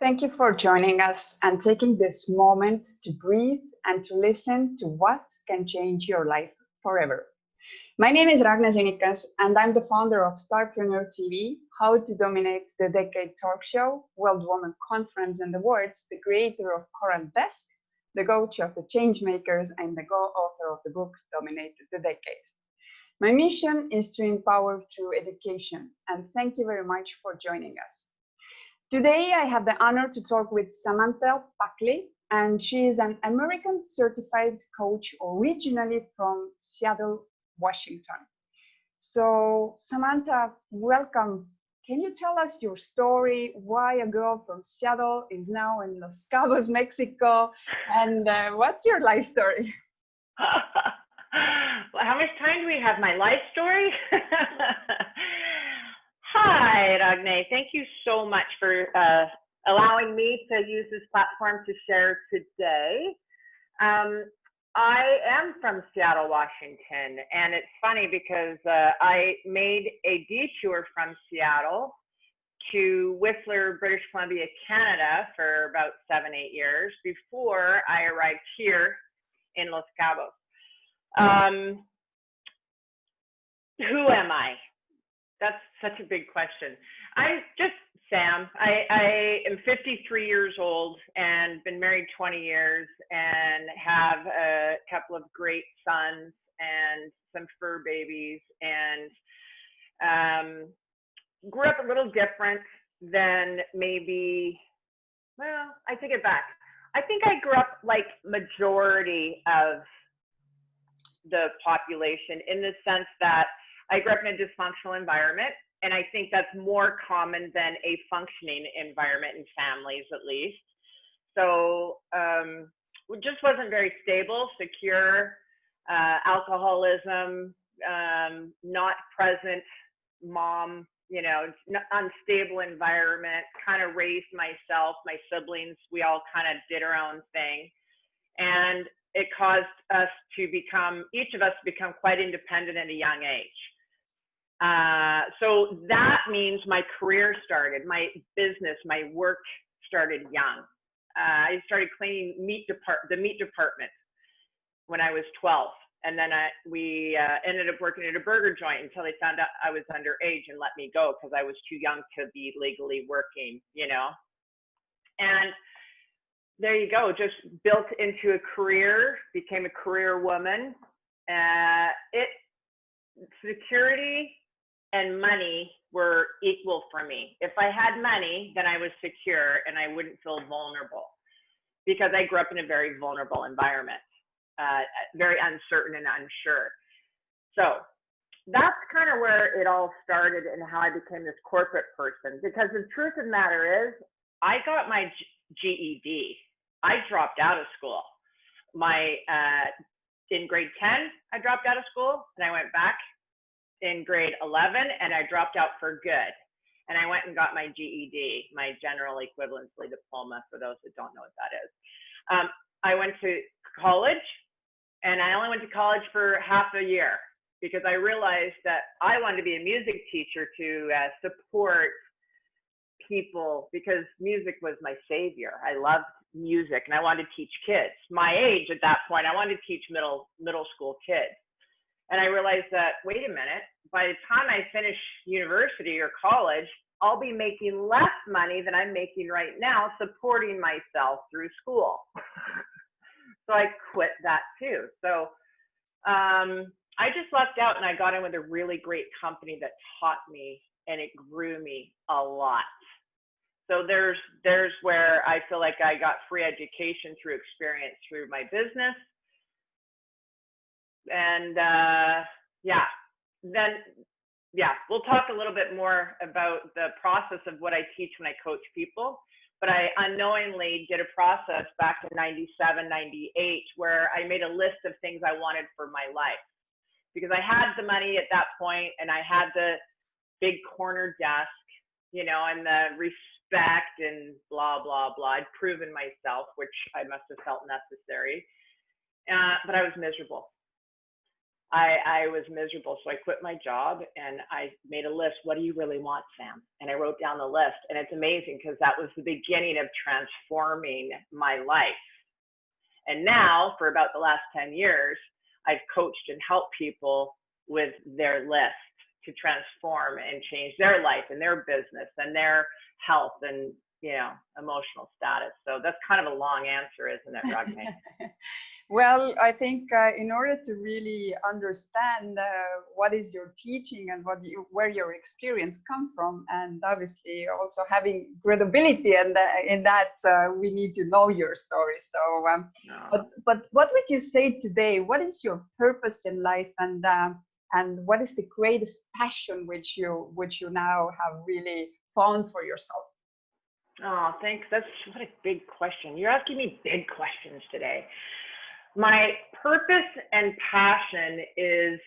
Thank you for joining us and taking this moment to breathe and to listen to what can change your life forever. My name is Ragna Zinikas, and I'm the founder of Starpreneur TV, How to Dominate the Decade talk show, World Women Conference and Awards, the creator of Coral Desk, the coach of the Changemakers, and the co-author of the book Dominate the Decade. My mission is to empower through education, and thank you very much for joining us. Today, I have the honor to talk with Samantha Buckley, and she is an American certified coach originally from Seattle, Washington. So, Samantha, welcome. Can you tell us your story, why a girl from Seattle is now in Los Cabos, Mexico, and what's your life story? Well, how much time do we have? My life story? Hi, Ragne. Thank you so much for allowing me to use this platform to share today. I am from Seattle, Washington, and it's funny because I made a detour from Seattle to Whistler, British Columbia, Canada for about 7-8 years before I arrived here in Los Cabos. Who am I? That's such a big question. I'm just Sam. I am 53 years old and been married 20 years and have a couple of great sons and some fur babies, and grew up a little different than maybe, well, I take it back. I think I grew up like majority of the population in the sense that I grew up in a dysfunctional environment, and I think that's more common than a functioning environment in families, at least. So it just wasn't very stable, secure, alcoholism, not present mom, unstable environment, kind of raised myself, my siblings, we all kind of did our own thing. And it caused us to become, each of us become quite independent at a young age. So that means my career started, my business, my work started young. I started cleaning the meat department when I was 12. And then we ended up working at a burger joint until they found out I was underage and let me go because I was too young to be legally working, And there you go, just built into a career, became a career woman. Security and money were equal for me. If I had money, then I was secure and I wouldn't feel vulnerable because I grew up in a very vulnerable environment, very uncertain and unsure. So that's kind of where it all started and how I became this corporate person, because the truth of the matter is I got my GED. I dropped out of school. In grade 10, I dropped out of school and I went back in grade 11 and I dropped out for good. And I went and got my GED, my general equivalency diploma, for those that don't know what that is. I went to college, and I only went to college for half a year because I realized that I wanted to be a music teacher to support people, because music was my savior. I loved music and I wanted to teach kids. My age at that point, I wanted to teach middle school kids. And I realized that, wait a minute, by the time I finish university or college, I'll be making less money than I'm making right now supporting myself through school. So I quit that too. So I just left out and I got in with a really great company that taught me, and it grew me a lot. So there's where I feel like I got free education through experience through my business. And we'll talk a little bit more about the process of what I teach when I coach people. But I unknowingly did a process back in 97, 98, where I made a list of things I wanted for my life, because I had the money at that point and I had the big corner desk, and the respect and blah, blah, blah. I'd proven myself, which I must have felt necessary, but I was miserable. I was miserable. So I quit my job and I made a list. What do you really want, Sam? And I wrote down the list. And it's amazing because that was the beginning of transforming my life. And now, for about the last 10 years, I've coached and helped people with their list to transform and change their life and their business and their health and, you know, emotional status. So that's kind of a long answer, isn't it, Ragni? Well, I think in order to really understand what is your teaching and where your experience come from, and obviously also having credibility, and in that we need to know your story. So, but what would you say today? What is your purpose in life, and what is the greatest passion which you now have really found for yourself? Oh, thanks. That's what a big question. You're asking me big questions today. My purpose and passion is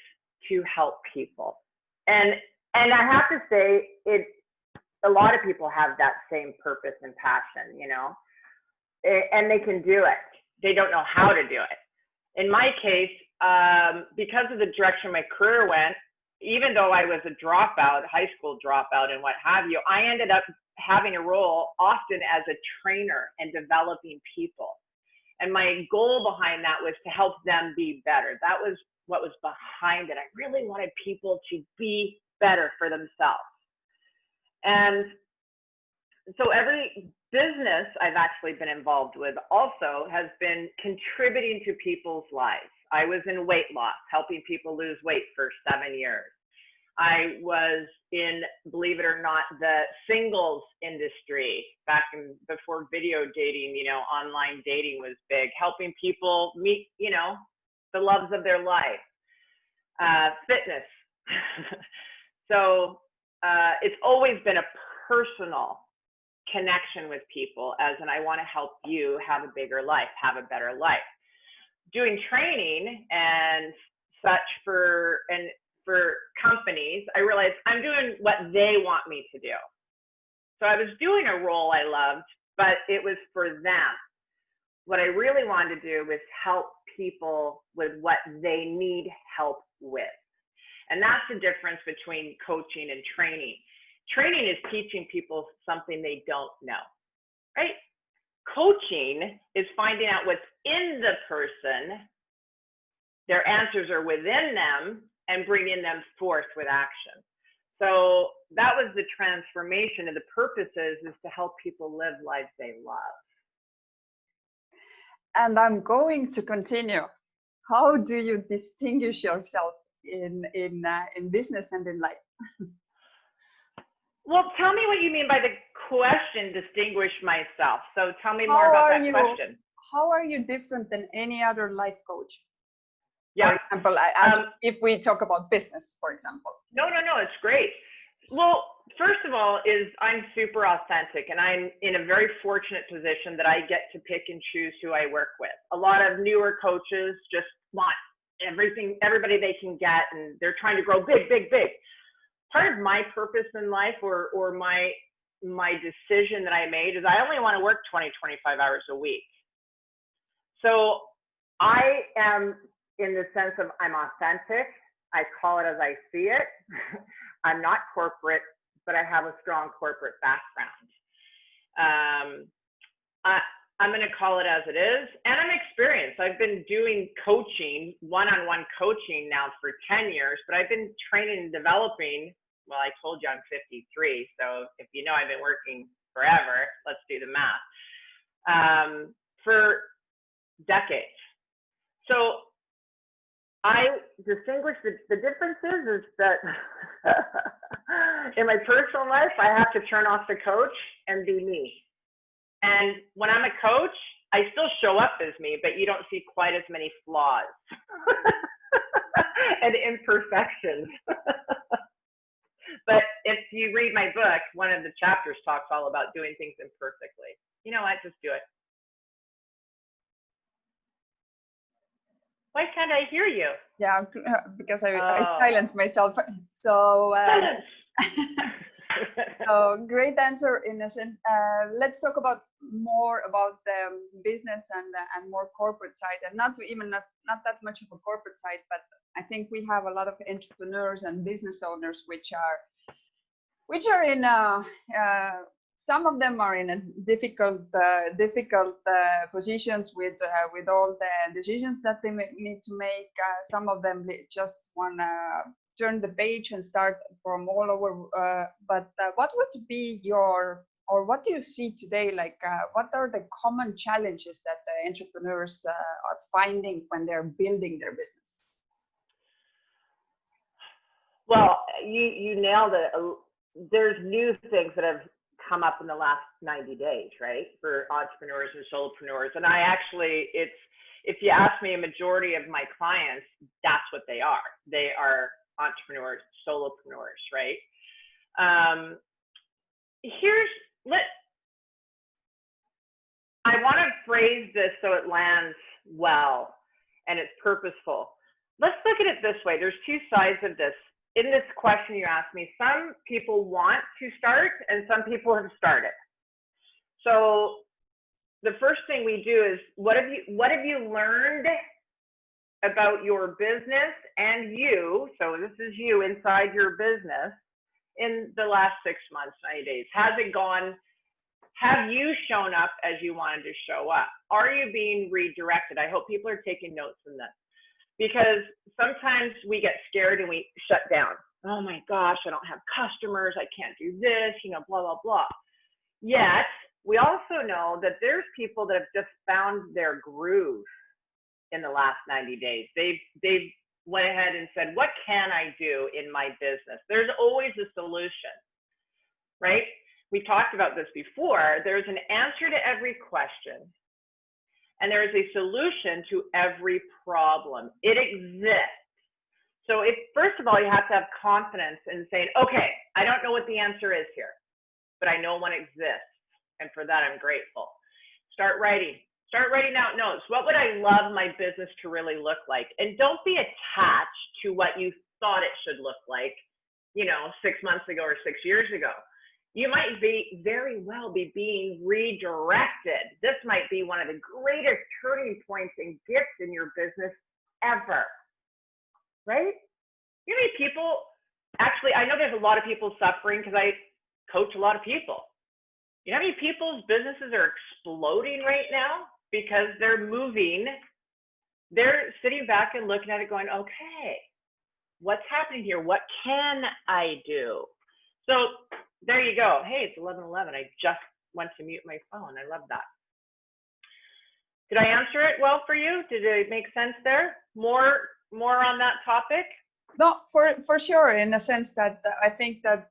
to help people. And I have to say, a lot of people have that same purpose and passion, you know, and they can do it. They don't know how to do it. In my case, because of the direction my career went, even though I was a dropout, high school dropout and what have you, I ended up having a role often as a trainer and developing people. And my goal behind that was to help them be better. That was what was behind it. I really wanted people to be better for themselves. And so every business I've actually been involved with also has been contributing to people's lives. I was in weight loss, helping people lose weight for 7 years. I was in, believe it or not, the singles industry back before video dating, you know, online dating was big, helping people meet, you know, the loves of their life, fitness. So it's always been a personal connection with people, as in I want to help you have a bigger life, have a better life. Doing training and such for companies, I realized I'm doing what they want me to do. So I was doing a role I loved, but it was for them. What I really wanted to do was help people with what they need help with. And that's the difference between coaching and training. Training is teaching people something they don't know, right? Coaching is finding out what's in the person, their answers are within them, and bringing them forth with action. So that was the transformation, and the purpose is to help people live lives they love. And I'm going to continue. How do you distinguish yourself in business and in life? Well, tell me what you mean by the question, distinguish myself. So tell me more about that question. How are you different than any other life coach? Yeah. For example, if we talk about business, for example. No, it's great. Well, first of all, I'm super authentic, and I'm in a very fortunate position that I get to pick and choose who I work with. A lot of newer coaches just want everybody they can get, and they're trying to grow big, big, big. Part of my purpose in life, or my decision that I made, is I only want to work 20, 25 hours a week. So I am, in the sense of I'm authentic. I call it as I see it. I'm not corporate, but I have a strong corporate background. I'm going to call it as it is, and I'm experienced. I've been doing coaching, one-on-one coaching now for 10 years, but I've been training and developing. Well, I told you I'm 53, so if you know I've been working forever, let's do the math, for decades. So I distinguish the differences is that in my personal life, I have to turn off the coach and be me. And when I'm a coach, I still show up as me, but you don't see quite as many flaws and imperfections. But if you read my book, one of the chapters talks all about doing things imperfectly. You know what? Just do it. Why can't I hear you? Yeah, because I silenced myself. So So great answer, innocent. Let's talk about more about the business and more corporate side, and not that much of a corporate side, but I think we have a lot of entrepreneurs and business owners which are in some of them are in a difficult positions with all the decisions that they need to make. Some of them just want to turn the page and start from all over. But what would be your, or what do you see today? Like, what are the common challenges that the entrepreneurs are finding when they're building their business? Well, you nailed it. There's new things that have come up in the last 90 days, right, for entrepreneurs and solopreneurs. And I actually, if you ask me, a majority of my clients, that's what they are. They are entrepreneurs, solopreneurs, right? I want to phrase this so it lands well and it's purposeful. Let's look at it this way. There's two sides of this. In this question you asked me, some people want to start and some people have started. So the first thing we do is, what have you learned about your business and you, so this is you inside your business, in the last 6 months, 90 days? Has it gone? Have you shown up as you wanted to show up? Are you being redirected? I hope people are taking notes from this, because sometimes we get scared and we shut down. Oh my gosh, I don't have customers. I can't do this, blah, blah, blah. Yet, we also know that there's people that have just found their groove in the last 90 days. They've went ahead and said, what can I do in my business? There's always a solution, right? We talked about this before. There's an answer to every question, and there is a solution to every problem. It exists. So first of all, you have to have confidence in saying, okay, I don't know what the answer is here, but I know one exists. And for that, I'm grateful. Start writing out notes. What would I love my business to really look like? And don't be attached to what you thought it should look like, 6 months ago or 6 years ago. You might very well be being redirected. This might be one of the greatest turning points and gifts in your business ever, right? You know how many people, actually, I know there's a lot of people suffering because I coach a lot of people. You know how many people's businesses are exploding right now because they're moving, they're sitting back and looking at it going, okay, what's happening here? What can I do? So there you go. Hey, it's 11:11. I just went to mute my phone. I love that. Did I answer it well for you? Did it make sense there? More on that topic? No, for sure, in a sense that I think that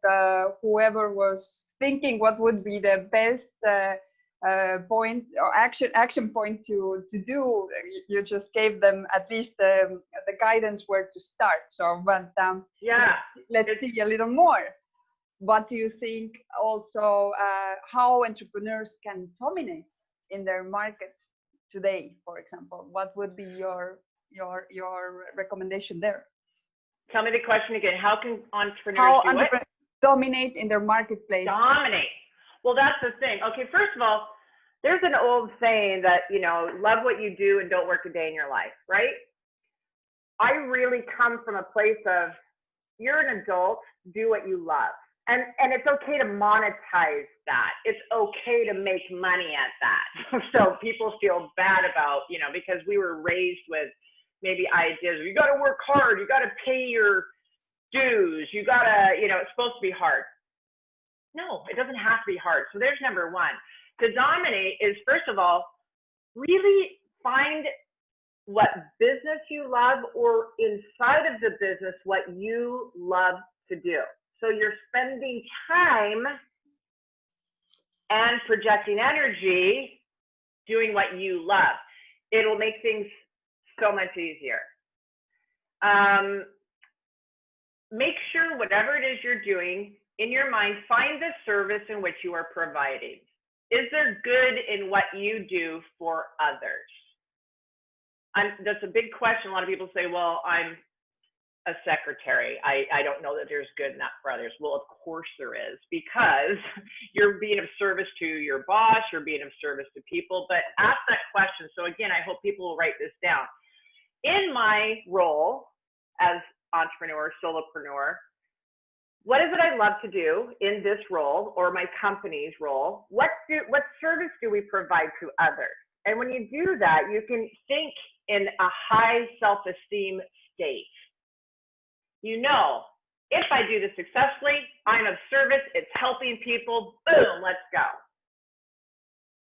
whoever was thinking what would be the best point or action point to do, you just gave them at least the guidance where to start. So, but yeah, let's see a little more. What do you think also how entrepreneurs can dominate in their market today, for example? What would be your recommendation there? Tell me the question again. How can entrepreneurs dominate in their marketplace? Dominate. Well, that's the thing. Okay, first of all, there's an old saying that, love what you do and don't work a day in your life, right? I really come from a place of, you're an adult, do what you love. And it's okay to monetize that. It's okay to make money at that. So people feel bad about, because we were raised with maybe ideas, you got to work hard, you got to pay your dues, you got to, it's supposed to be hard. No, it doesn't have to be hard. So there's number one. To dominate is, first of all, really find what business you love, or inside of the business, what you love to do. So you're spending time and projecting energy doing what you love. It'll make things so much easier. Make sure whatever it is you're doing, in your mind, find the service in which you are providing. Is there good in what you do for others? That's a big question. A lot of people say, well, I'm a secretary. I don't know that there's good enough for others. Well, of course there is, because you're being of service to your boss, you're being of service to people. But ask that question. So again, I hope people will write this down. In my role as entrepreneur, solopreneur, what is it I love to do in this role or my company's role? What service do we provide to others? And when you do that, you can think in a high self-esteem state. You know, if I do this successfully, I'm of service, it's helping people, boom, let's go.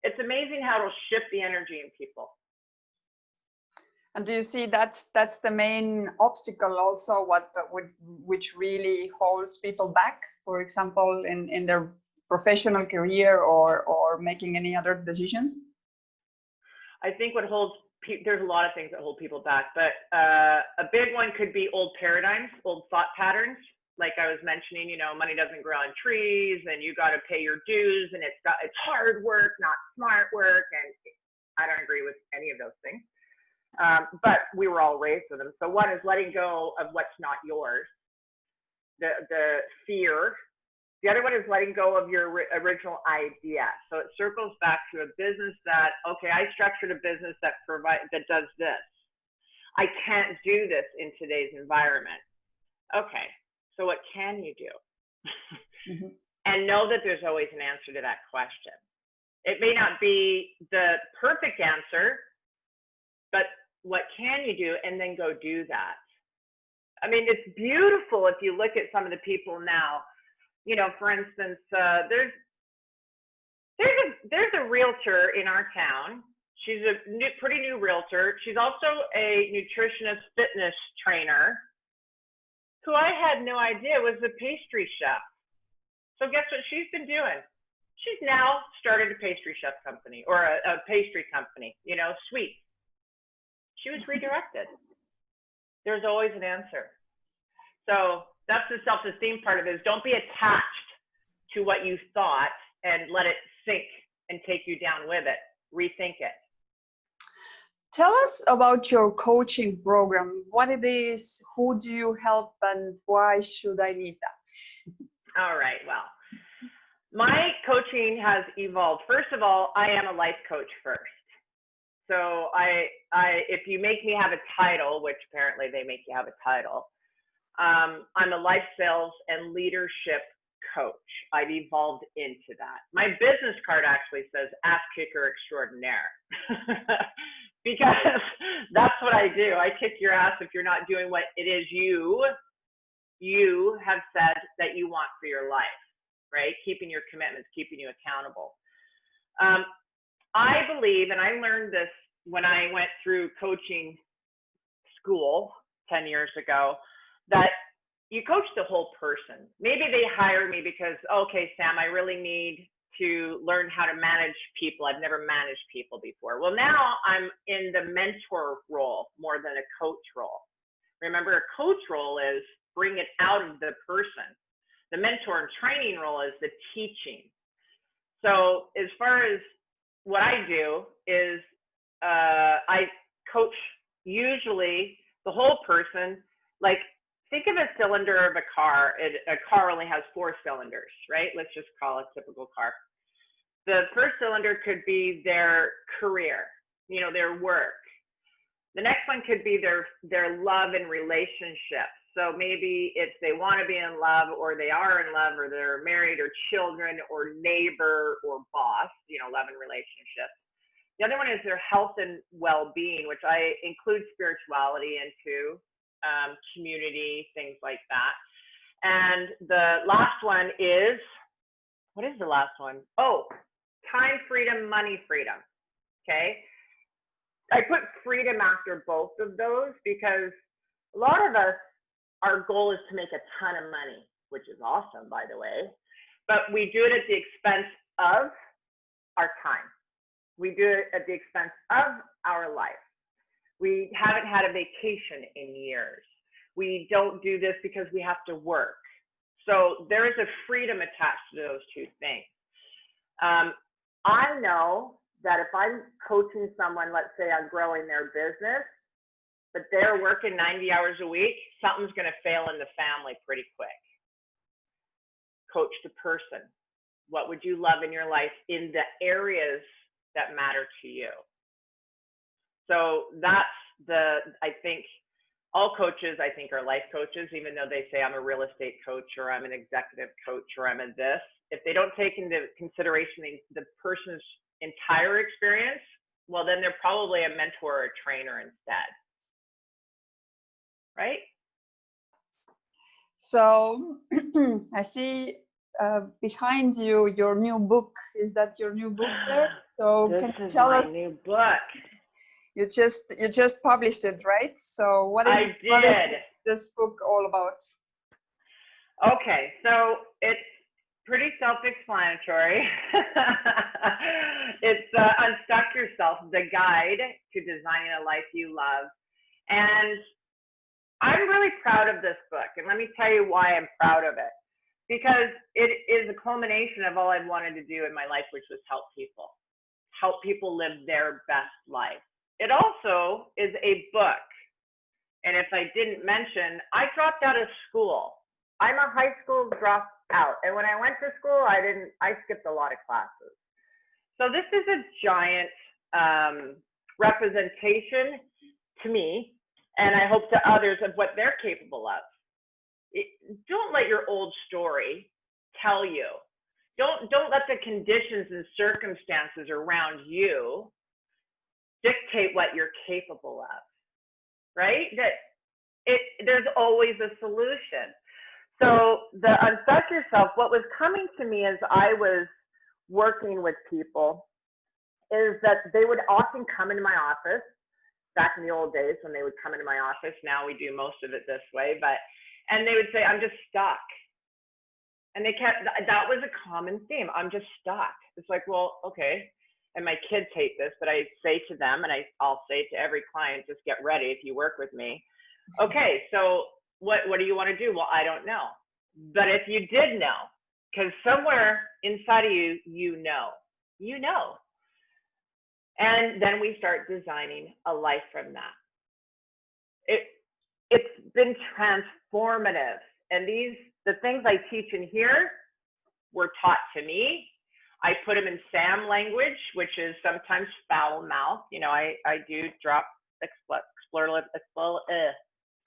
It's amazing how it'll shift the energy in people. And do you see that's the main obstacle also, which really holds people back, for example, in their professional career or making any other decisions? I think what holds there's a lot of things that hold people back, but a big one could be old paradigms, old thought patterns. Like I was mentioning, you know, money doesn't grow on trees, and you got to pay your dues, and it's hard work, not smart work, and I don't agree with any of those things. But we were all raised with them. So one is letting go of what's not yours, the fear. The other one is letting go of your original idea. So it circles back to a business that, okay, I structured a business that does this. I can't do this in today's environment. Okay, so what can you do? Mm-hmm. And know that there's always an answer to that question. It may not be the perfect answer, but what can you do? And then go do that. I mean, it's beautiful if you look at some of the people now. You know, for instance, there's a realtor in our town. She's a pretty new realtor. She's also a nutritionist fitness trainer who I had no idea was a pastry chef. So guess what she's been doing? She's now started a pastry chef company, or a pastry company, you know, sweets. She was redirected. There's always an answer. So that's the self-esteem part of it, is don't be attached to what you thought and let it sink and take you down with it. Rethink it. Tell us about your coaching program, what it is, who do you help, and why should I need that? All right, well, my coaching has evolved. First of all, I am a life coach first. So if you make me have a title, which apparently they make you have a title, I'm a life sales and leadership coach. I've evolved into that. My business card actually says ass kicker extraordinaire because that's what I do. I kick your ass if you're not doing what it is you have said that you want for your life, right? Keeping your commitments, keeping you accountable. I believe, and I learned this when I went through coaching school 10 years ago, that you coach the whole person. Maybe they hire me because, okay, Sam, I really need to learn how to manage people. I've never managed people before. Well, now I'm in the mentor role more than a coach role. Remember, a coach role is bring it out of the person. The mentor and training role is the teaching. So as far as what I do is I coach usually the whole person. Like, think of a cylinder of a car. A car only has 4 cylinders, right? Let's just call it a typical car. The first cylinder could be their career, you know, their work. The next one could be their love and relationship. So maybe it's they want to be in love, or they are in love, or they're married, or children, or neighbor, or boss, you know, love and relationships. The other one is their health and well-being, which I include spirituality into, community, things like that. And the last one is, what is the last one? Oh, time freedom, money freedom. Okay. I put freedom after both of those because a lot of us, our goal is to make a ton of money, which is awesome, by the way, but we do it at the expense of our time. We do it at the expense of our life. We haven't had a vacation in years. We don't do this because we have to work. So there is a freedom attached to those two things. I know that if I'm coaching someone, let's say I'm growing their business, but they're working 90 hours a week, something's going to fail in the family pretty quick. Coach the person. What would you love in your life in the areas that matter to you? So that's I think all coaches, I think, are life coaches, even though they say I'm a real estate coach or I'm an executive coach or I'm a this. If they don't take into consideration the person's entire experience, well, then they're probably a mentor or a trainer instead. Right? So I see behind you your new book. Is that your new book there? So this can you is tell my us? New book. You just published it, right? So what is this book all about? Okay, so it's pretty self-explanatory. It's Unstuck Yourself, the guide to designing a life you love. And I'm really proud of this book. And let me tell you why I'm proud of it. Because it is a culmination of all I've wanted to do in my life, which was help people live their best life. It also is a book. And if I didn't mention, I dropped out of school. I'm a high school dropout. And when I went to school, I skipped a lot of classes. So this is a giant representation to me, and I hope to others, of what they're capable of. Don't let your old story tell you. Don't let the conditions and circumstances around you dictate what you're capable of, right? There's always a solution. So the Unstuck Yourself, what was coming to me as I was working with people is that they would often come into my office. Back in the old days when they would come into my office, now we do most of it this way, and they would say, I'm just stuck. And that was a common theme. I'm just stuck. It's like, well, okay. And my kids hate this, but I say to them, and I'll say to every client, just get ready if you work with me. Okay, so what do you want to do? Well, I don't know. But if you did know, because somewhere inside of you, you know. And then we start designing a life from that. It's been transformative. And the things I teach in here were taught to me. I put them in Sam language, which is sometimes foul mouth. You know, I do drop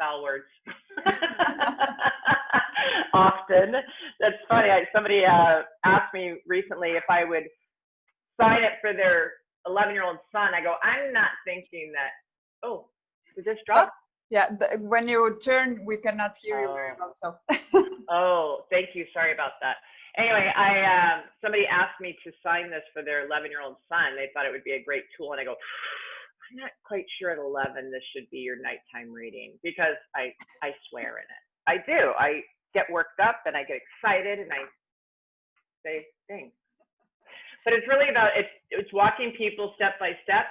foul words often. That's funny. Somebody asked me recently if I would sign it for their 11-year-old son. I go, I'm not thinking that. Oh, did this drop? Yeah, when you turn, we cannot hear you very well. So. Oh, thank you. Sorry about that. Anyway, somebody asked me to sign this for their 11-year-old son. They thought it would be a great tool, and I go, I'm not quite sure at 11 this should be your nighttime reading, because I swear in it. I do. I get worked up and I get excited and I say things. But it's really about it's walking people step by step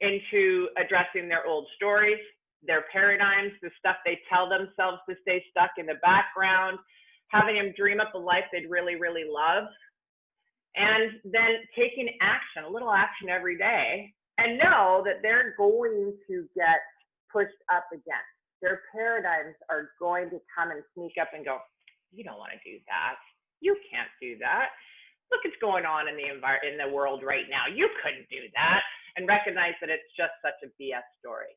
into addressing their old stories, their paradigms, the stuff they tell themselves to stay stuck in the background, having them dream up a life they'd really, really love, and then taking action, a little action every day, and know that they're going to get pushed up against. Their paradigms are going to come and sneak up and go, you don't want to do that. You can't do that. Look what's going on in the world right now. You couldn't do that. And recognize that it's just such a BS story.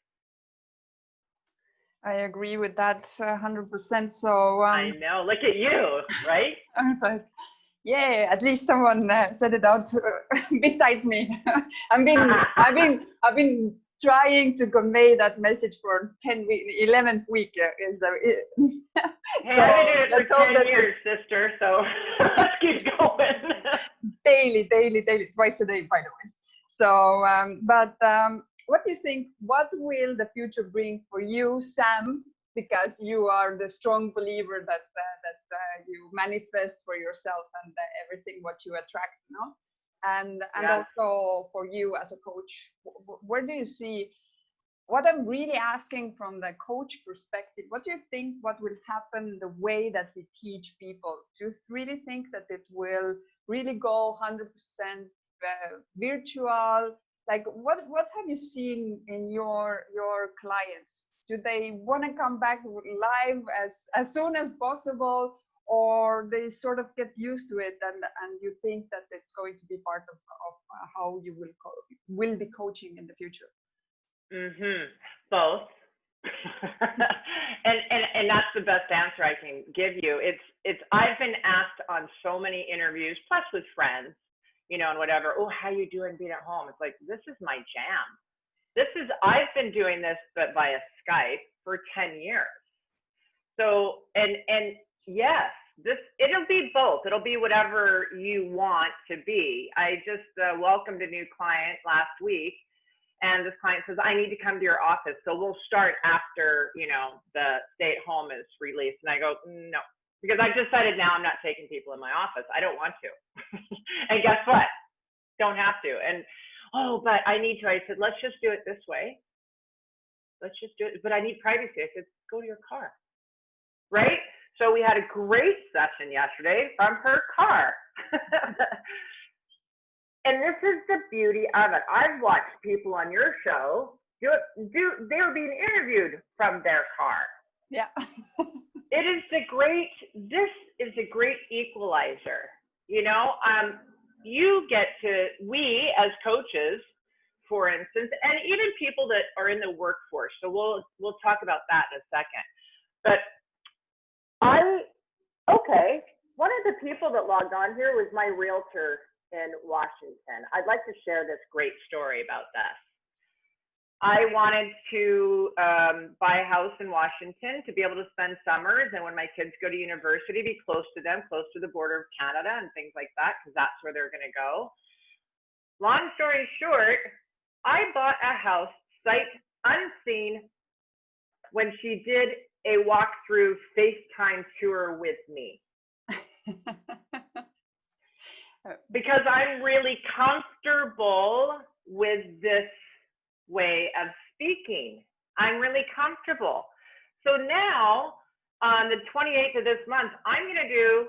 I agree with that 100%. So I know. Look at you, right? I was like, yeah, at least someone said it out besides me. I've been trying to convey that message for 11th week. Hey, so I've been doing it for 10 years, sister. So let's keep going. daily, twice a day, by the way. So, what do you think? What will the future bring for you, Sam? Because you are the strong believer that you manifest for yourself and everything what you attract, no? And yeah. Also for you as a coach, where do you see? What I'm really asking from the coach perspective, what do you think? What will happen the way that we teach people? Do you really think that it will really go 100% virtual? like what have you seen in your clients? Do they want to come back live as soon as possible, or they sort of get used to it, and you think that it's going to be part of how you will be coaching in the future? Both. and that's the best answer I can give you. It's I've been asked on so many interviews, plus with friends, and whatever. Oh, how you doing being at home? It's like, this is my jam. I've been doing this but via Skype for 10 years. So and yes, it'll be both. It'll be whatever you want to be. I just welcomed a new client last week. And this client says, I need to come to your office. So we'll start after, the stay at home is released. And I go, no, because I've decided now I'm not taking people in my office. I don't want to. And guess what? Don't have to. And, oh, but I need to. I said, let's just do it this way. Let's just do it. But I need privacy. I said, go to your car. Right? So we had a great session yesterday from her car. And this is the beauty of it. I've watched people on your show they were being interviewed from their car. Yeah. This is a great equalizer. We as coaches, for instance, and even people that are in the workforce. So we'll talk about that in a second. But one of the people that logged on here was my realtor in Washington. I'd like to share this great story about this. I wanted to buy a house in Washington to be able to spend summers, and when my kids go to university, be close to them, close to the border of Canada and things like that, because that's where they're going to go. Long story short, I bought a house sight unseen when she did a walkthrough FaceTime tour with me. Because I'm really comfortable with this way of speaking. I'm really comfortable. So now, on the 28th of this month, I'm going to do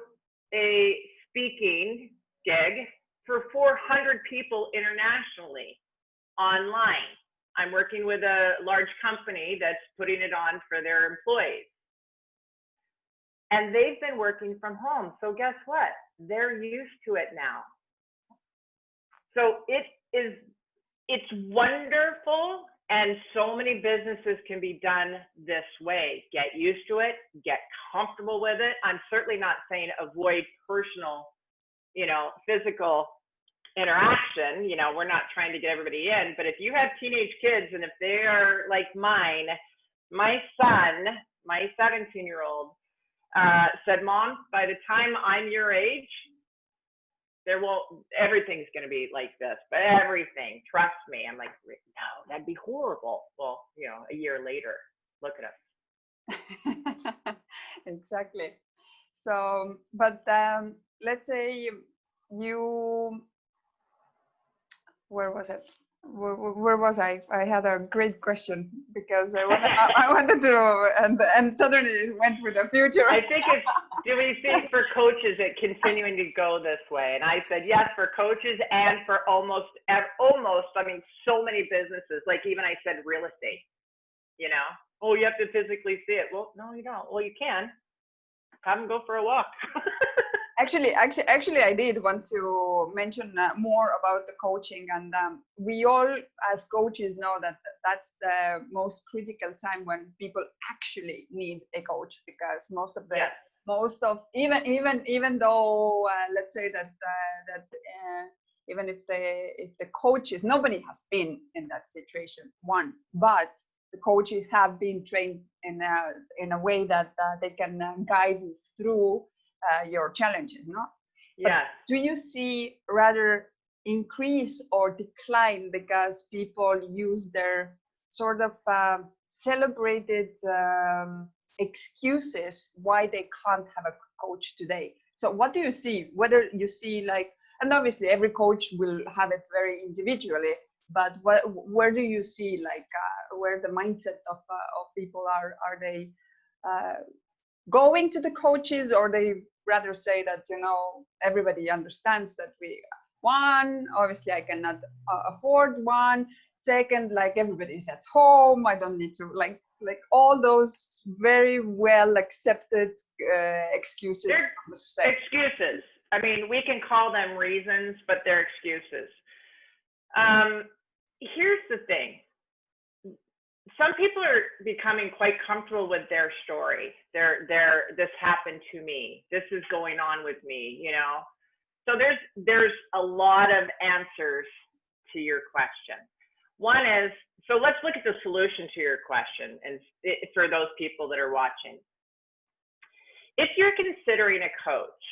a speaking gig for 400 people internationally online. I'm working with a large company that's putting it on for their employees. And they've been working from home. So guess what? They're used to it now. So it's wonderful, and so many businesses can be done this way. Get used to it, get comfortable with it. I'm certainly not saying avoid personal, physical interaction. We're not trying to get everybody in, but if you have teenage kids, and if they are like mine, my son, my 17-year-old, said, Mom, by the time I'm your age, everything's going to be like this, but everything, trust me. I'm like, no, that'd be horrible. Well, a year later, look at us. Exactly. So, but let's say where was it? Where was I? I had a great question because I wanted to, and suddenly it went with the future. I think do we think for coaches it continuing to go this way? And I said yes for coaches and for almost. I mean, so many businesses. Like even I said real estate. Oh, you have to physically see it. Well, no, you don't. Well, you can. Have them go for a walk. Actually, I did want to mention more about the coaching, and we all, as coaches, know that that's the most critical time when people actually need a coach, because even though let's say that even if the coaches, nobody has been in that situation, but the coaches have been trained in a way that they can guide you through your challenges, no? Yeah. Do you see rather increase or decline because people use their sort of celebrated excuses why they can't have a coach today? So what do you see? Whether you see and obviously every coach will have it very individually, but where do you see where the mindset of people are? Are they going to the coaches, or they rather say that everybody understands that one, obviously I cannot afford one. Second, like everybody's at home, I don't need to like all those very well accepted excuses They're from society. excuses. I mean, we can call them reasons, but they're excuses. Here's the thing. Some people are becoming quite comfortable with their story. This happened to me. This is going on with me, you know? So there's a lot of answers to your question. One is, so let's look at the solution to your question, and for those people that are watching. If you're considering a coach,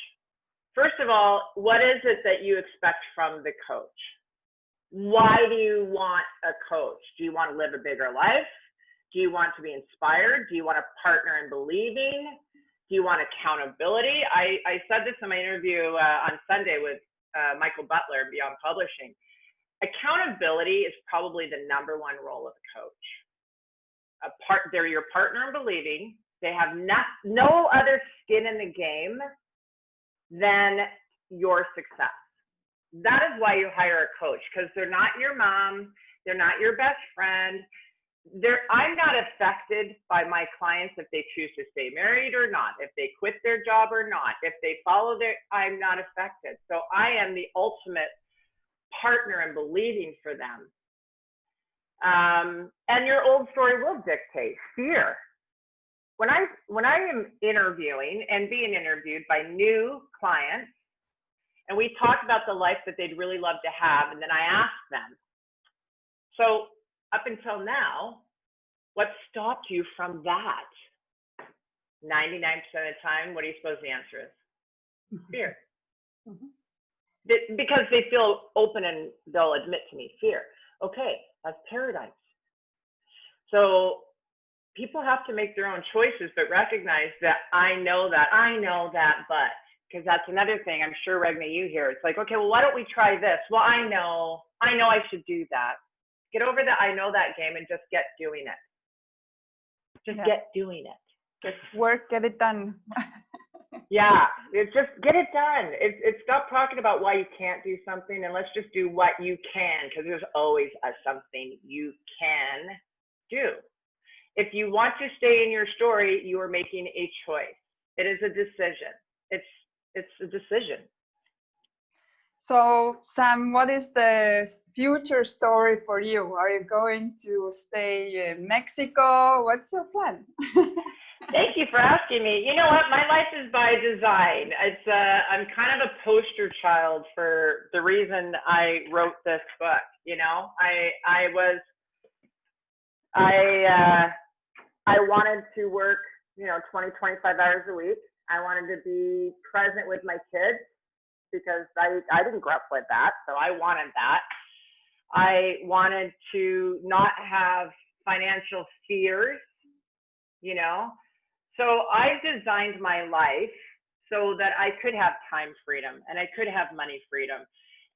first of all, what is it that you expect from the coach? Why do you want a coach? Do you want to live a bigger life? Do you want to be inspired? Do you want a partner in believing? Do you want accountability? I said this in my interview on Sunday with Michael Butler, Beyond Publishing. Accountability is probably the #1 role of a coach. They're your partner in believing. They have no other skin in the game than your success. That is why you hire a coach, because they're not your mom. They're not your best friend. I'm not affected by my clients if they choose to stay married or not, if they quit their job or not, if they follow I'm not affected. So I am the ultimate partner in believing for them. And your old story will dictate fear. When I am interviewing and being interviewed by new clients, and we talk about the life that they'd really love to have, and then I ask them, so up until now, what stopped you from that? 99% of the time, what do you suppose the answer is? Fear. Because they feel open and they'll admit to me, fear. Okay, that's paradigms. So people have to make their own choices, but recognize that I know that, but, because that's another thing. I'm sure, Regna, you hear. It's like, okay, well, why don't we try this? Well, I know I should do that. Get over the I know that game and just get doing it. Just get doing it. Get work, get it done. Yeah, it's just get it done. It's stop talking about why you can't do something, and let's just do what you can, because there's always something you can do. If you want to stay in your story, you are making a choice. It is a decision. It's a decision. So, Sam, what is the future story for you? Are you going to stay in Mexico? What's your plan? Thank you for asking me. You know what? My life is by design. I'm kind of a poster child for the reason I wrote this book. You know, I wanted to work, 20, 25 hours a week. I wanted to be present with my kids because I didn't grow up with that. So I wanted that. I wanted to not have financial fears, So I designed my life so that I could have time freedom and I could have money freedom.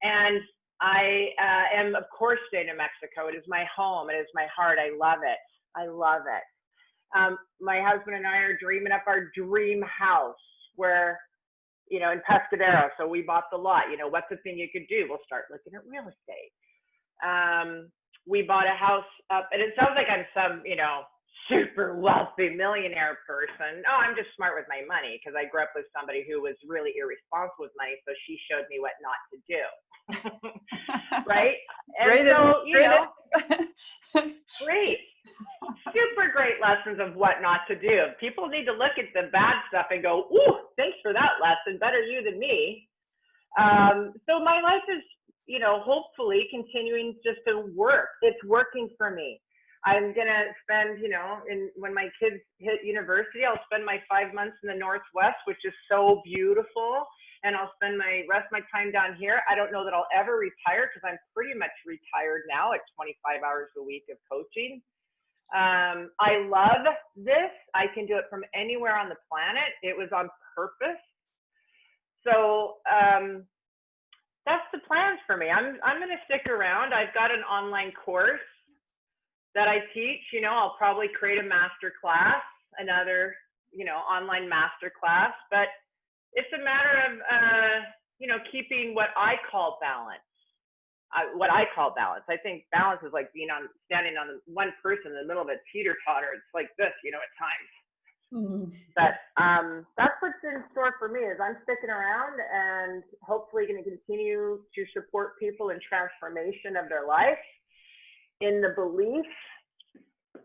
And I am, of course, staying in Mexico. It is my home. It is my heart. I love it. I love it. My husband and I are dreaming up our dream house where, in Pescadero. So we bought the lot. What's the thing you could do? We'll start looking at real estate. We bought a house up, and it sounds like I'm some, super wealthy millionaire person. Oh, I'm just smart with my money because I grew up with somebody who was really irresponsible with money. So she showed me what not to do. Right? And great. Super great lessons of what not to do. People need to look at the bad stuff and go, ooh, thanks for that lesson. Better you than me. So my life is, hopefully continuing just to work. It's working for me. I'm going to spend, when my kids hit university, I'll spend my 5 months in the Northwest, which is so beautiful. And I'll spend my rest of my time down here. I don't know that I'll ever retire because I'm pretty much retired now at 25 hours a week of coaching. I love this. I can do it from anywhere on the planet. It was on purpose. So that's the plans for me. I'm going to stick around. I've got an online course that I teach. I'll probably create a master class, another, online master class, but it's a matter of keeping what I call balance. I think balance is like standing on one person in the middle of a teeter-totter. It's like this, at times. But that's what's in store for me is I'm sticking around and hopefully going to continue to support people in transformation of their life in the belief,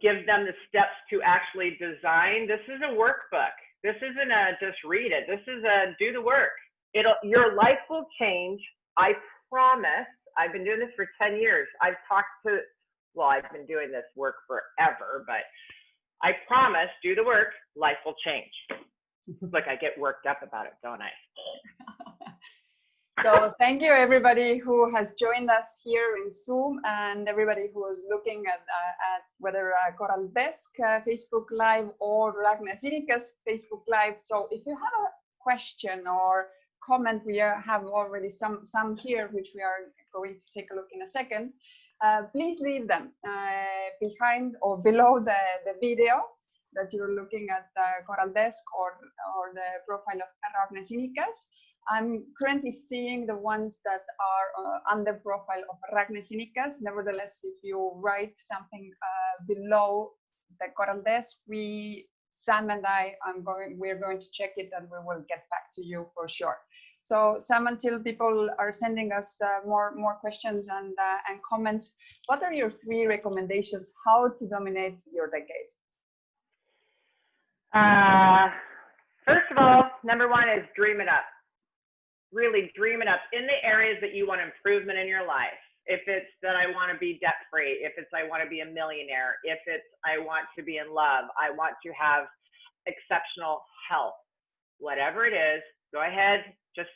give them the steps to actually design. This is a workbook. This isn't a just read it. This is a do the work. Your life will change. I promise. I've been doing this for 10 years. I've been doing this work forever, but I promise, do the work, life will change. Look, I get worked up about it, don't I? So thank you everybody who has joined us here in Zoom and everybody who is looking at whether Coral Desk Facebook Live or Ragnar Zinika's Facebook Live. So if you have a question or comment, we have already some here, which we are going to take a look in a second. Please leave them behind or below the video that you're looking at Coral Desk or the profile of Ragnar Zinika's. I'm currently seeing the ones that are on the profile of Ragnar Zinika's. Nevertheless, if you write something below the Coral Desk, Sam and we're going to check it and we will get back to you for sure. So Sam, until people are sending us more questions and comments, what are your 3 recommendations how to dominate your decade? First of all, number 1 is dream it up. Really dream it up in the areas that you want improvement in your life. If it's that I want to be debt free, if it's I want to be a millionaire, if it's I want to be in love, I want to have exceptional health, whatever it is, go ahead, just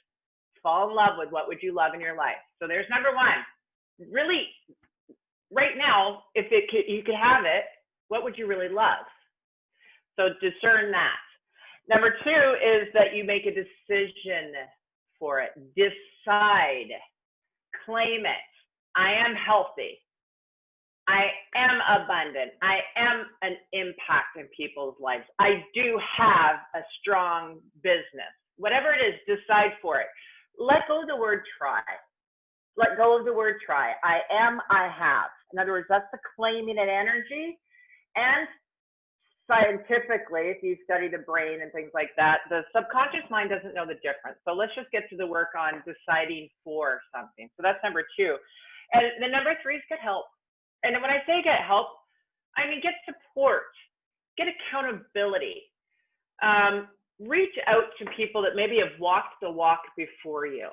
fall in love with what would you love in your life. So there's number 1. Really, right now, if you could have it, what would you really love? So discern that. Number 2 is that you make a decision for it. Decide, claim it. I am healthy. I am abundant. I am an impact in people's lives. I do have a strong business. Whatever it is, decide for it. Let go of the word try. Let go of the word try. I am, I have. In other words, that's the claiming it energy. And scientifically, if you study the brain and things like that, the subconscious mind doesn't know the difference. So let's just get to the work on deciding for something. So that's number 2. And the number 3 is get help. And when I say get help, I mean get support, get accountability. Reach out to people that maybe have walked the walk before you.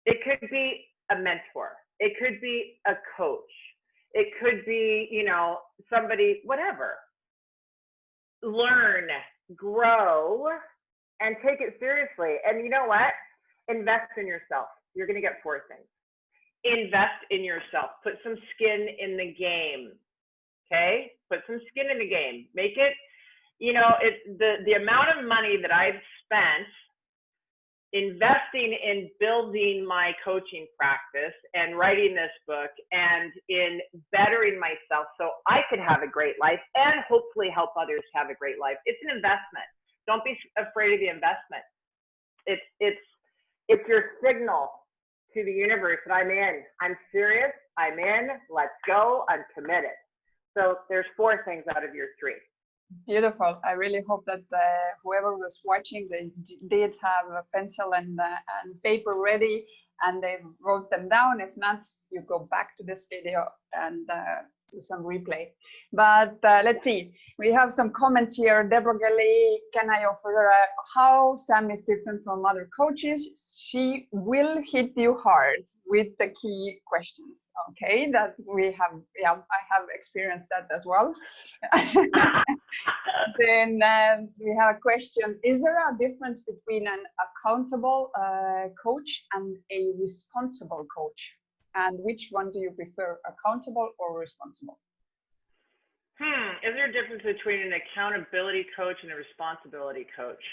It could be a mentor. It could be a coach. It could be, somebody, whatever. Learn, grow, and take it seriously. And you know what? Invest in yourself. You're going to get 4 things. Invest in yourself. Put some skin in the game. Okay? Put some skin in the game. Make it, the amount of money that I've spent investing in building my coaching practice and writing this book and in bettering myself so I could have a great life and hopefully help others have a great life. It's an investment. Don't be afraid of the investment. It's your signal to the universe that I'm in. I'm serious. I'm in. Let's go. I'm committed. So there's 4 things out of your 3. Beautiful. I really hope that whoever was watching, they did have a pencil and paper ready and they wrote them down. If not, you go back to this video and do some replay. But let's see. We have some comments here. Deborah Galley, can I offer how Sam is different from other coaches? She will hit you hard with the key questions. Okay, that we have. Yeah, I have experienced that as well. Then we have a question. Is there a difference between an accountable coach and a responsible coach? And which one do you prefer, accountable or responsible? Is there a difference between an accountability coach and a responsibility coach?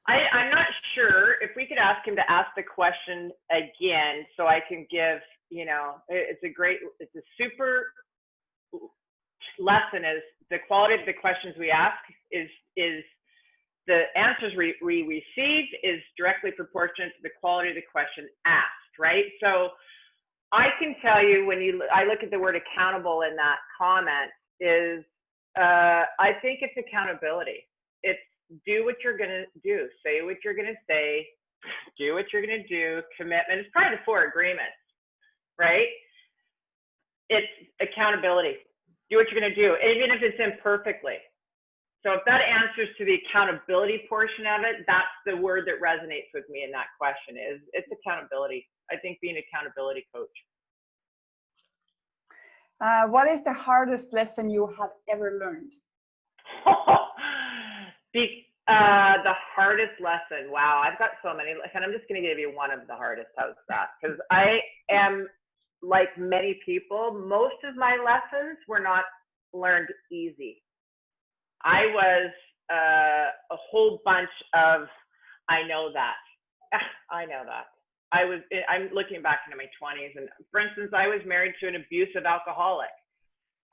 I'm not sure. If we could ask him to ask the question again so I can give, it's a super lesson is the quality of the questions we ask is the answers we received is directly proportionate to the quality of the question asked, right? So I can tell you when I look at the word accountable in that comment is, I think it's accountability. It's do what you're going to do, say what you're going to say, do what you're going to do, commitment. It's probably the 4 agreements, right? It's accountability. Do what you're going to do, even if it's imperfectly. So if that answers to the accountability portion of it, that's the word that resonates with me in that question is it's accountability. I think being an accountability coach. What is the hardest lesson you have ever learned? The hardest lesson. Wow, I've got so many, and I'm just going to give you one of the hardest. How's that? Because I am like many people. Most of my lessons were not learned easy. I was a whole bunch of I know that. I know that. I'm looking back into my 20s, and for instance, I was married to an abusive alcoholic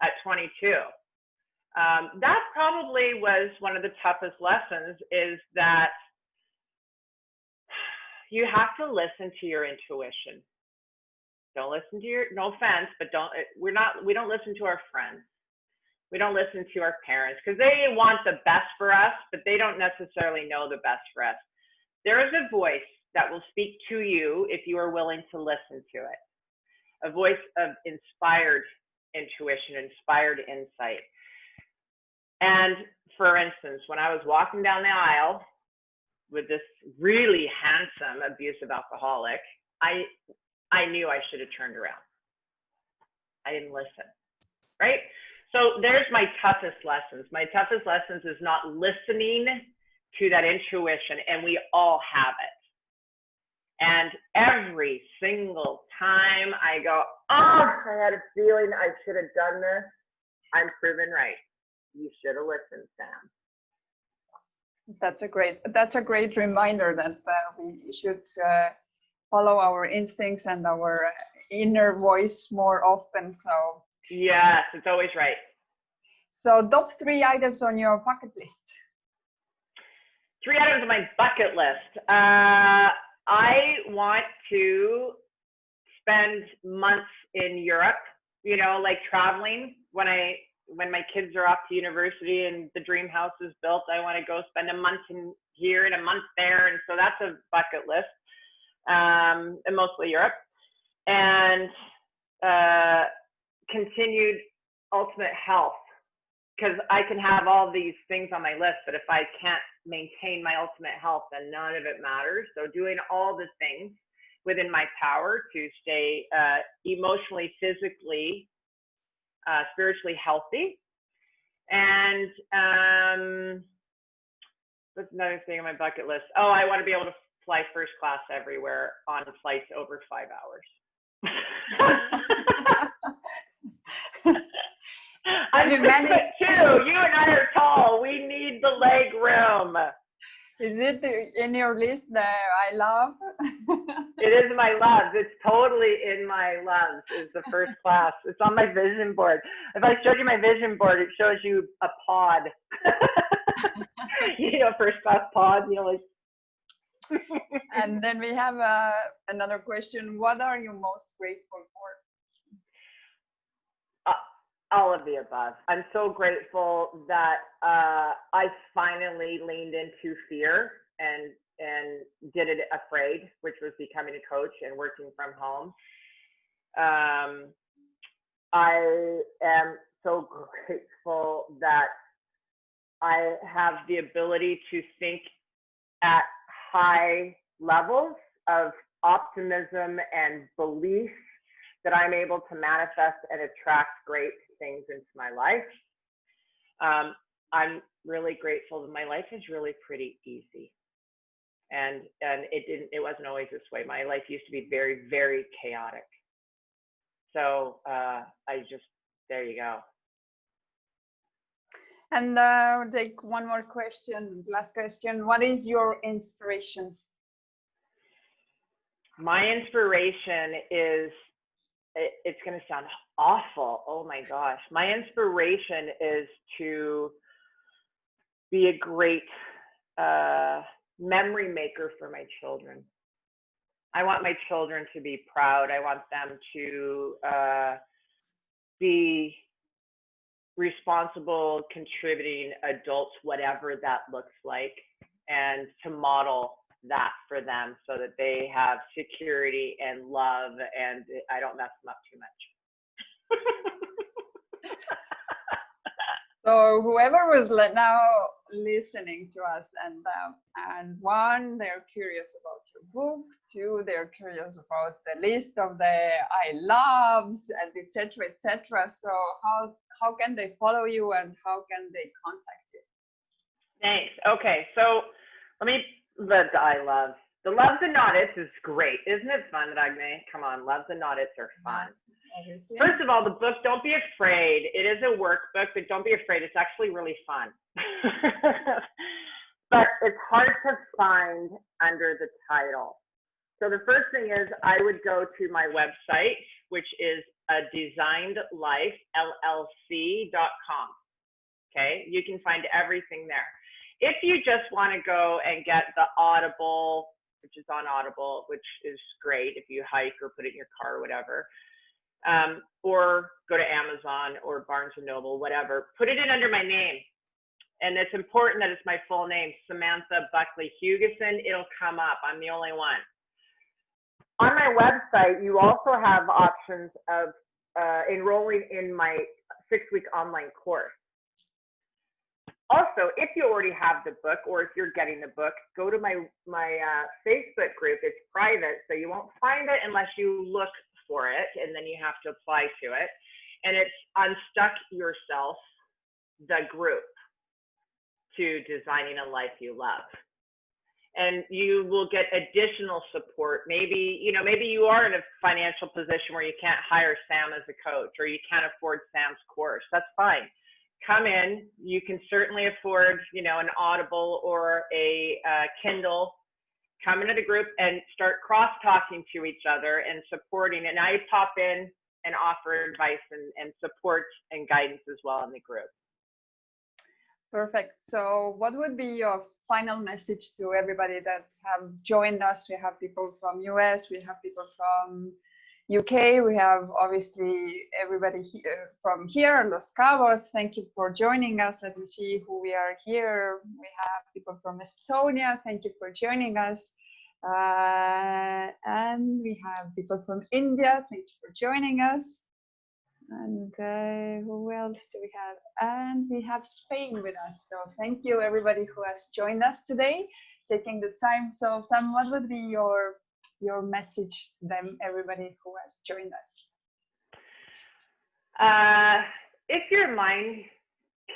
at 22. That probably was one of the toughest lessons, is that you have to listen to your intuition. Don't listen to your, no offense, but we don't listen to our friends. We don't listen to our parents because they want the best for us, but they don't necessarily know the best for us. There is a voice that will speak to you if you are willing to listen to it. A voice of inspired intuition, inspired insight. And for instance, when I was walking down the aisle with this really handsome abusive alcoholic, I knew I should have turned around. I didn't listen, right? So there's my toughest lessons. My toughest lessons is not listening to that intuition, and we all have it. And every single time I go, oh, I had a feeling I should have done this, I'm proven right. You should have listened, Sam. That's a great reminder that we should follow our instincts and our inner voice more often. So yes, it's always right. So top 3 items on your bucket list. 3 items on my bucket list. I want to spend months in Europe, you know, like traveling. When my kids are off to university and the dream house is built, I want to go spend a month in here and a month there. And so that's a bucket list, and mostly Europe. And continued ultimate health, because I can have all these things on my list, but if I can't maintain my ultimate health, then none of it matters. So doing all the things within my power to stay emotionally, physically, spiritually healthy. And what's another thing on my bucket list? Oh, I want to be able to fly first class everywhere on flights over 5 hours. I'm 6'2". You and I are tall. We need the leg room. Is it in your list that I love? It is my loves. It's totally in my loves. Is the first class. It's on my vision board. If I showed you my vision board, it shows you a pod. You know, first class pod. You know, like. And then we have another question. What are you most grateful for? All of the above. I'm so grateful that I finally leaned into fear and did it afraid, which was becoming a coach and working from home. I am so grateful that I have the ability to think at high levels of optimism and belief that I'm able to manifest and attract great things into my life. I'm really grateful that my life is really pretty easy. And it wasn't always this way. My life used to be very, very chaotic. So there you go. And we'll take one more question, last question. What is your inspiration? My inspiration is, it's going to sound awful. Oh my gosh. My inspiration is to be a great memory maker for my children. I want my children to be proud. I want them to be responsible, contributing adults, whatever that looks like, and to model that for them so that they have security and love and I don't mess them up too much. So whoever was now listening to us, and one, they're curious about your book. Two, they're curious about the list of the I loves and etc. etc. So how can they follow you and how can they contact you? Thanks. Okay, so the I love. The loves and not it's is great. Isn't it fun, Ragne? Come on, loves and not it's are fun. Obviously. First of all, the book, don't be afraid. It is a workbook, but don't be afraid. It's actually really fun. But it's hard to find under the title. So the first thing is I would go to my website, which is designedlifellc.com. Okay, you can find everything there. If you just want to go and get the Audible, which is on Audible, which is great if you hike or put it in your car or whatever, or go to Amazon or Barnes & Noble, whatever, put it in under my name. And it's important that it's my full name, Samantha Buckley Hugeson. It'll come up. I'm the only one. On my website, you also have options of enrolling in my 6-week online course. Also, if you already have the book or if you're getting the book, go to my Facebook group. It's private, so you won't find it unless you look for it, and then you have to apply to it. And it's Unstuck Yourself, the group to designing a life you love. And you will get additional support. Maybe you are in a financial position where you can't hire Sam as a coach or you can't afford Sam's course. That's fine. Come in. You can certainly afford, an Audible or a Kindle. Come into the group and start cross-talking to each other and supporting. And I pop in and offer advice and support and guidance as well in the group. Perfect. So what would be your final message to everybody that have joined us? We have people from US, we have people from UK, we have obviously everybody here from here, Los Cabos. Thank you for joining us. Let me see who we are here. We have people from Estonia. Thank you for joining us. And we have people from India. Thank you for joining us. And who else do we have? And we have Spain with us. So thank you everybody who has joined us today, taking the time. So Sam, what would be your message to them, everybody who has joined us? If your mind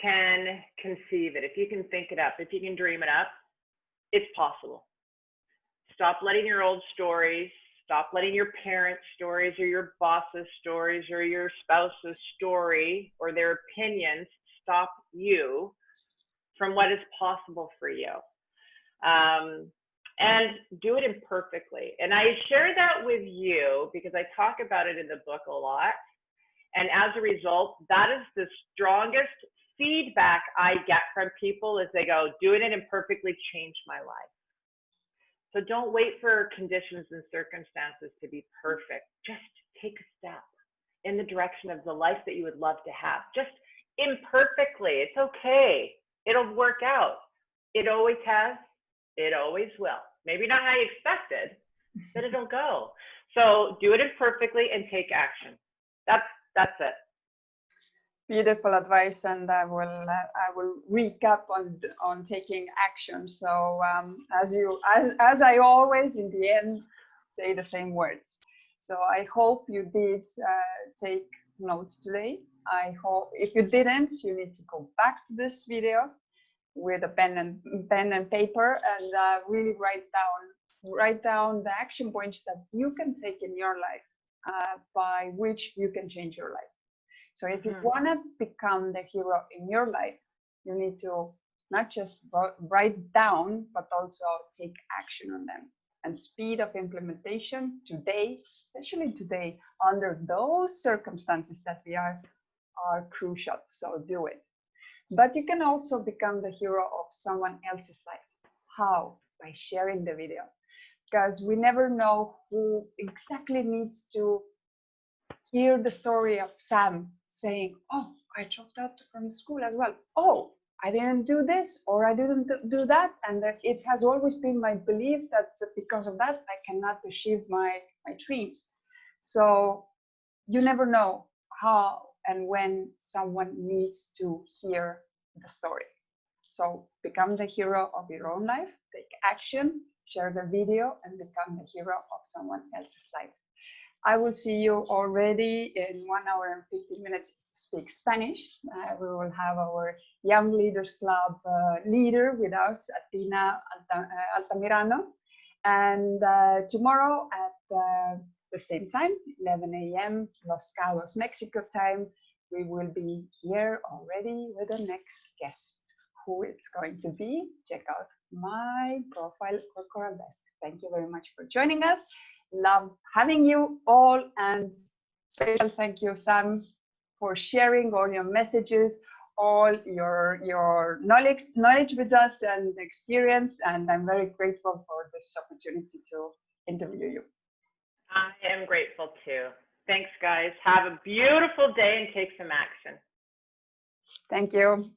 can conceive it, if you can think it up, if you can dream it up, it's possible. Stop letting your old stories, stop letting your parents' stories or your boss's stories or your spouse's story or their opinions stop you from what is possible for you. And do it imperfectly. And I share that with you because I talk about it in the book a lot. And as a result, that is the strongest feedback I get from people is they go, doing it imperfectly changed my life. So don't wait for conditions and circumstances to be perfect. Just take a step in the direction of the life that you would love to have. Just imperfectly. It's okay. It'll work out. It always has. It always will. Maybe not how you expected, but it'll go. So do it imperfectly and take action. That's it. Beautiful advice, and I will recap on taking action. So as I always in the end say the same words. So I hope you did take notes today. I hope if you didn't, you need to go back to this video with a pen and paper and really write down the action points that you can take in your life by which you can change your life. So if you want to become the hero in your life, you need to not just write down, but also take action on them. And speed of implementation today, especially today, under those circumstances that we are crucial. So do it. But you can also become the hero of someone else's life. How? By sharing the video. Because we never know who exactly needs to hear the story of Sam saying, oh, I dropped out from school as well. Oh, I didn't do this or I didn't do that. And that it has always been my belief that because of that, I cannot achieve my dreams. So you never know how and when someone needs to hear the story. So become the hero of your own life, take action, share the video, and become the hero of someone else's life. I will see you already in 1 hour and 15 minutes. Speak Spanish. We will have our Young Leaders Club leader with us, Atina Altamirano. And tomorrow at the same time, 11 a.m. Los Cabos, Mexico time, we will be here already with the next guest. Who it's going to be, check out my profile or Coral Desk. Thank you very much for joining us. Love having you all, and special thank you, Sam, for sharing all your messages, all your knowledge with us and experience. And I'm very grateful for this opportunity to interview you. I am grateful too. Thanks, guys. Have a beautiful day and take some action. Thank you.